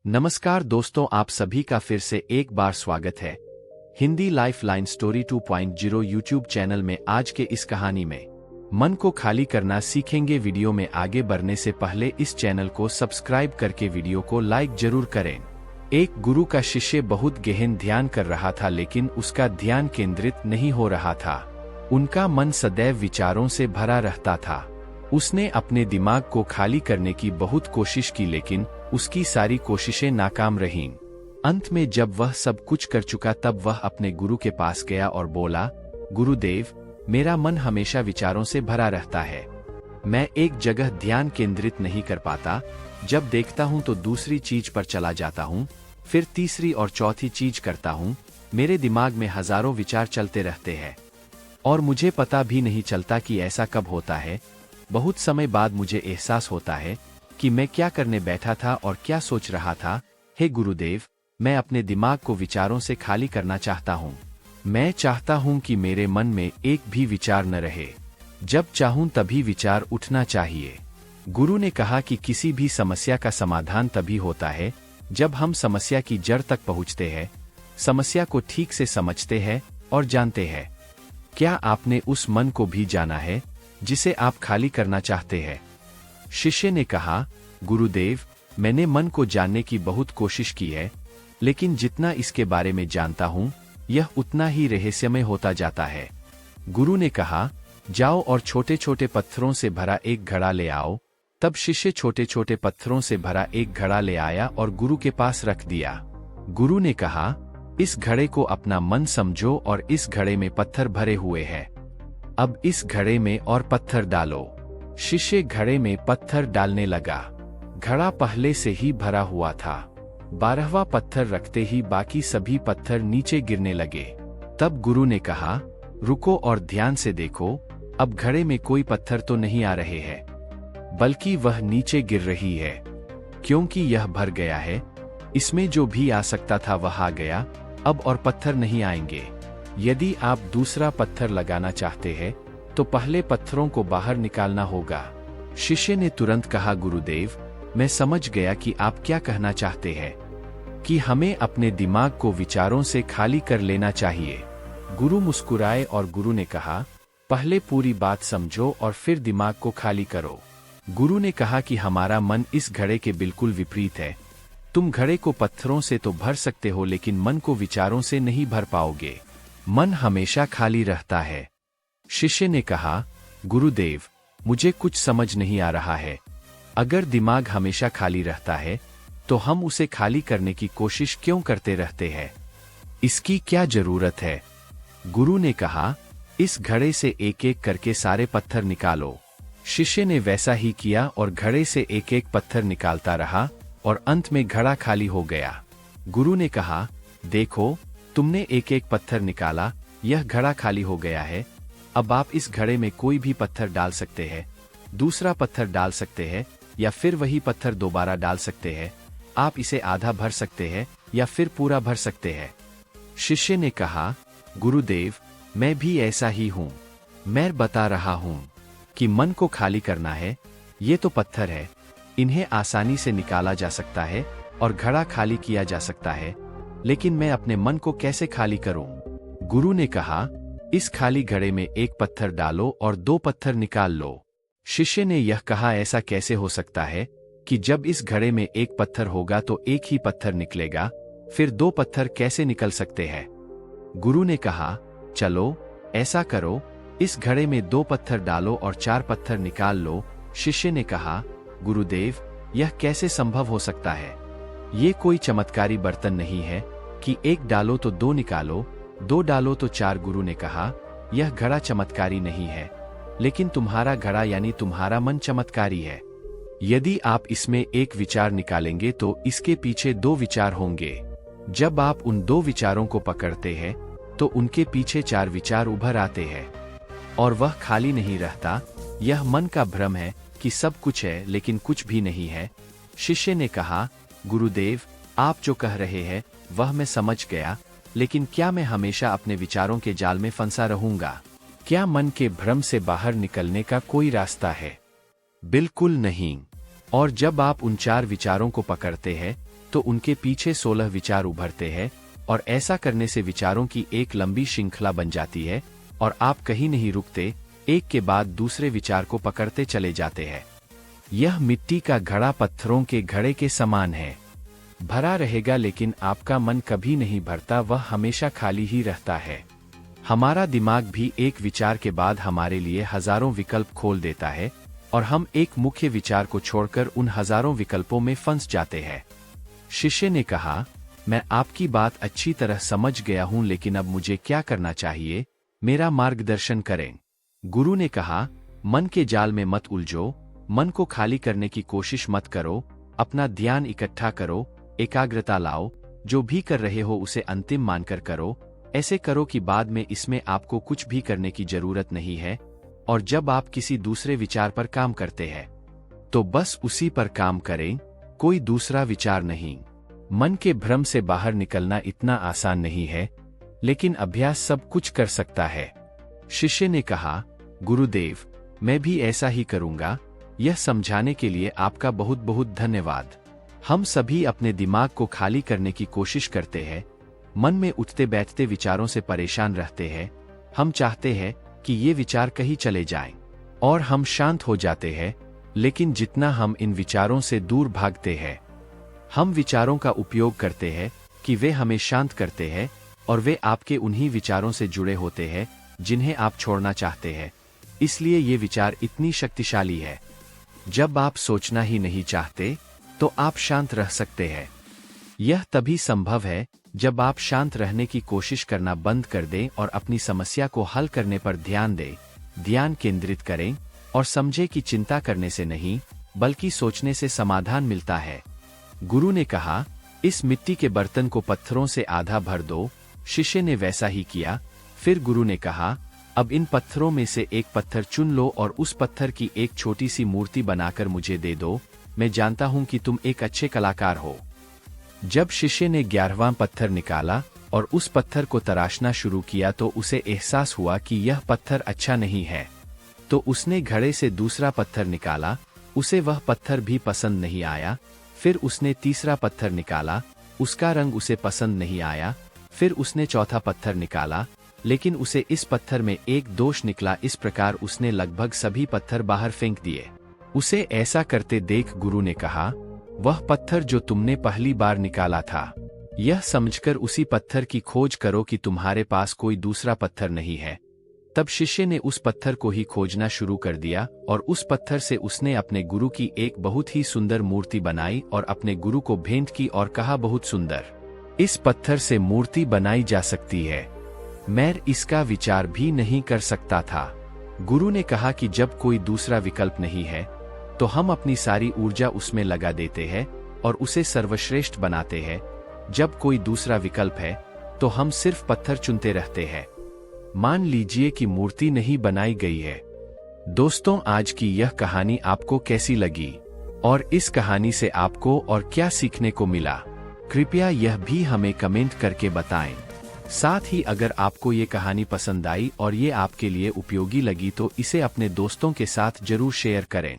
नमस्कार दोस्तों, आप सभी का फिर से एक बार स्वागत है Hindi lifeline story 2.0 YouTube channel में। आज के इस कहानी में मन को खाली करना सीखेंगे। वीडियो में आगे बढ़ने से पहले इस चैनल को सब्सक्राइब करके वीडियो को लाइक जरूर करें। एक गुरु का शिष्य बहुत गहन ध्यान कर रहा था, लेकिन उसका ध्यान केंद्रित नहीं हो रहा था। उनका मन सदैव विचारों से भरा रहता था। उसने अपने दिमाग को खाली करने की बहुत कोशिश की, लेकिन उसकी सारी कोशिशें नाकाम रहीं। अंत में जब वह सब कुछ कर चुका, तब वह अपने गुरु के पास गया और बोला, गुरुदेव, मेरा मन हमेशा विचारों से भरा रहता है। मैं एक जगह ध्यान केंद्रित नहीं कर पाता। जब देखता हूँ तो दूसरी चीज पर चला जाता हूँ, फिर तीसरी और चौथी चीज करता हूँ। मेरे दिमाग में हजारों विचार चलते रहते हैं और मुझे पता भी नहीं चलता कि ऐसा कब होता है। बहुत समय बाद मुझे एहसास होता है कि मैं क्या करने बैठा था और क्या सोच रहा था। हे गुरुदेव, मैं अपने दिमाग को विचारों से खाली करना चाहता हूँ। मैं चाहता हूँ कि मेरे मन में एक भी विचार न रहे। जब चाहूँ तभी विचार उठना चाहिए। गुरु ने कहा कि किसी भी समस्या का समाधान तभी होता है जब हम समस्या की जड़ तक पहुँचते हैं, समस्या को ठीक से समझते हैं और जानते हैं। क्या आपने उस मन को भी जाना है जिसे आप खाली करना चाहते हैं? शिष्य ने कहा, गुरुदेव, मैंने मन को जानने की बहुत कोशिश की है, लेकिन जितना इसके बारे में जानता हूँ, यह उतना ही रहस्यमय होता जाता है। गुरु ने कहा, जाओ और छोटे छोटे पत्थरों से भरा एक घड़ा ले आओ। तब शिष्य छोटे छोटे पत्थरों से भरा एक घड़ा ले आया और गुरु के पास रख दिया। गुरु ने कहा, इस घड़े को अपना मन समझो और इस घड़े में पत्थर भरे हुए हैं। अब इस घड़े में और पत्थर डालो। शिष्य घड़े में पत्थर डालने लगा। घड़ा पहले से ही भरा हुआ था। 12वां पत्थर रखते ही बाकी सभी पत्थर नीचे गिरने लगे। तब गुरु ने कहा, रुको और ध्यान से देखो। अब घड़े में कोई पत्थर तो नहीं आ रहे हैं, बल्कि वह नीचे गिर रही है, क्योंकि यह भर गया है। इसमें जो भी आ सकता था वह आ गया। अब और पत्थर नहीं आएंगे। यदि आप दूसरा पत्थर लगाना चाहते हैं तो पहले पत्थरों को बाहर निकालना होगा। शिष्य ने तुरंत कहा, गुरुदेव, मैं समझ गया कि आप क्या कहना चाहते हैं, कि हमें अपने दिमाग को विचारों से खाली कर लेना चाहिए। गुरु मुस्कुराए और गुरु ने कहा, पहले पूरी बात समझो और फिर दिमाग को खाली करो। गुरु ने कहा कि हमारा मन इस घड़े के बिल्कुल विपरीत है। तुम घड़े को पत्थरों से तो भर सकते हो, लेकिन मन को विचारों से नहीं भर पाओगे। मन हमेशा खाली रहता है। शिष्य ने कहा, गुरुदेव, मुझे कुछ समझ नहीं आ रहा है। अगर दिमाग हमेशा खाली रहता है तो हम उसे खाली करने की कोशिश क्यों करते रहते हैं? इसकी क्या जरूरत है? गुरु ने कहा, इस घड़े से एक एक करके सारे पत्थर निकालो। शिष्य ने वैसा ही किया और घड़े से एक एक पत्थर निकालता रहा और अंत में घड़ा खाली हो गया। गुरु ने कहा, देखो, तुमने एक एक पत्थर निकाला, यह घड़ा खाली हो गया है। अब आप इस घड़े में कोई भी पत्थर डाल सकते हैं, दूसरा पत्थर डाल सकते हैं, या फिर वही पत्थर दोबारा डाल सकते हैं। आप इसे आधा भर सकते हैं या फिर पूरा भर सकते हैं। शिष्य ने कहा, गुरुदेव, मैं भी ऐसा ही हूँ। मैं बता रहा हूँ कि मन को खाली करना है। ये तो पत्थर है, इन्हें आसानी से निकाला जा सकता है और घड़ा खाली किया जा सकता है, लेकिन मैं अपने मन को कैसे खाली करूं? गुरु ने कहा, इस खाली घड़े में एक पत्थर डालो और 2 पत्थर निकाल लो। शिष्य ने यह कहा, ऐसा कैसे हो सकता है कि जब इस घड़े में एक पत्थर होगा तो एक ही पत्थर निकलेगा, फिर 2 पत्थर कैसे निकल सकते हैं? गुरु ने कहा, चलो ऐसा करो, इस घड़े में 2 पत्थर डालो और 4 पत्थर निकाल लो। शिष्य ने कहा, गुरुदेव, यह कैसे संभव हो सकता है? ये कोई चमत्कारी बर्तन नहीं है कि एक डालो तो 2 निकालो, 2 डालो तो 4। गुरु ने कहा, यह घड़ा चमत्कारी नहीं है, लेकिन तुम्हारा घड़ा यानी तुम्हारा मन चमत्कारी है। यदि आप इसमें एक विचार निकालेंगे तो इसके पीछे 2 विचार होंगे। जब आप उन 2 विचारों को पकड़ते हैं तो उनके पीछे 4 विचार उभर आते हैं और वह खाली नहीं रहता। यह मन का भ्रम है कि सब कुछ है लेकिन कुछ भी नहीं है। शिष्य ने कहा, गुरुदेव, आप जो कह रहे हैं वह मैं समझ गया, लेकिन क्या मैं हमेशा अपने विचारों के जाल में फंसा रहूंगा? क्या मन के भ्रम से बाहर निकलने का कोई रास्ता है? बिल्कुल नहीं। और जब आप उन 4 विचारों को पकड़ते हैं तो उनके पीछे 16 विचार उभरते हैं और ऐसा करने से विचारों की एक लंबी श्रृंखला बन जाती है और आप कहीं नहीं रुकते, एक के बाद दूसरे विचार को पकड़ते चले जाते हैं। यह मिट्टी का घड़ा पत्थरों के घड़े के समान है। भरा रहेगा लेकिन आपका मन कभी नहीं भरता, वह हमेशा खाली ही रहता है। हमारा दिमाग भी एक विचार के बाद हमारे लिए हजारों विकल्प खोल देता है और हम एक मुख्य विचार को छोड़कर उन हजारों विकल्पों में फंस जाते हैं। शिष्य ने कहा, मैं आपकी बात अच्छी तरह समझ गया हूं, लेकिन अब मुझे क्या करना चाहिए? मेरा मार्गदर्शन करें। गुरु ने कहा, मन के जाल में मत उलझो, मन को खाली करने की कोशिश मत करो, अपना ध्यान इकट्ठा करो, एकाग्रता लाओ, जो भी कर रहे हो उसे अंतिम मानकर करो। ऐसे करो कि बाद में इसमें आपको कुछ भी करने की जरूरत नहीं है। और जब आप किसी दूसरे विचार पर काम करते हैं तो बस उसी पर काम करें, कोई दूसरा विचार नहीं। मन के भ्रम से बाहर निकलना इतना आसान नहीं है, लेकिन अभ्यास सब कुछ कर सकता है। शिष्य ने कहा, गुरुदेव, मैं भी ऐसा ही करूंगा। यह समझाने के लिए आपका बहुत बहुत धन्यवाद। हम सभी अपने दिमाग को खाली करने की कोशिश करते हैं, मन में उठते बैठते विचारों से परेशान रहते हैं। हम चाहते हैं कि ये विचार कहीं चले जाएं और हम शांत हो जाते हैं, लेकिन जितना हम इन विचारों से दूर भागते हैं, हम विचारों का उपयोग करते हैं कि वे हमें शांत करते हैं और वे आपके उन्हीं विचारों से जुड़े होते हैं जिन्हें आप छोड़ना चाहते हैं। इसलिए ये विचार इतनी शक्तिशाली है। जब आप सोचना ही नहीं चाहते तो आप शांत रह सकते हैं। यह तभी संभव है जब आप शांत रहने की कोशिश करना बंद कर दें और अपनी समस्या को हल करने पर ध्यान दें। ध्यान केंद्रित करें और समझें कि चिंता करने से नहीं, बल्कि सोचने से समाधान मिलता है। गुरु ने कहा, इस मिट्टी के बर्तन को पत्थरों से आधा भर दो। शिष्य ने वैसा ही किया। फिर गुरु ने कहा, अब इन पत्थरों में से एक पत्थर चुन लो और उस पत्थर की एक छोटी सी मूर्ति बनाकर मुझे दे दो। मैं जानता हूं कि तुम एक अच्छे कलाकार हो। जब शिष्य ने 11वां पत्थर निकाला और उस पत्थर को तराशना शुरू किया तो उसे एहसास हुआ कि यह पत्थर अच्छा नहीं है। तो उसने घड़े से दूसरा पत्थर निकाला, उसे वह पत्थर भी पसंद नहीं आया। फिर उसने तीसरा पत्थर निकाला, उसका रंग उसे पसंद नहीं आया। फिर उसने चौथा पत्थर निकाला, लेकिन उसे इस पत्थर में एक दोष निकला। इस प्रकार उसने लगभग सभी पत्थर बाहर फेंक दिए। उसे ऐसा करते देख गुरु ने कहा, वह पत्थर जो तुमने पहली बार निकाला था, यह समझकर उसी पत्थर की खोज करो कि तुम्हारे पास कोई दूसरा पत्थर नहीं है। तब शिष्य ने उस पत्थर को ही खोजना शुरू कर दिया और उस पत्थर से उसने अपने गुरु की एक बहुत ही सुंदर मूर्ति बनाई और अपने गुरु को भेंट की और कहा, बहुत सुंदर, इस पत्थर से मूर्ति बनाई जा सकती है। मैं इसका विचार भी नहीं कर सकता था। गुरु ने कहा कि जब कोई दूसरा विकल्प नहीं है तो हम अपनी सारी ऊर्जा उसमें लगा देते हैं और उसे सर्वश्रेष्ठ बनाते हैं। जब कोई दूसरा विकल्प है तो हम सिर्फ पत्थर चुनते रहते हैं। मान लीजिए कि मूर्ति नहीं बनाई गई है। दोस्तों, आज की यह कहानी आपको कैसी लगी और इस कहानी से आपको और क्या सीखने को मिला? कृपया यह भी हमें कमेंट करके बताएं। साथ ही अगर आपको ये कहानी पसंद आई और ये आपके लिए उपयोगी लगी तो इसे अपने दोस्तों के साथ जरूर शेयर करें।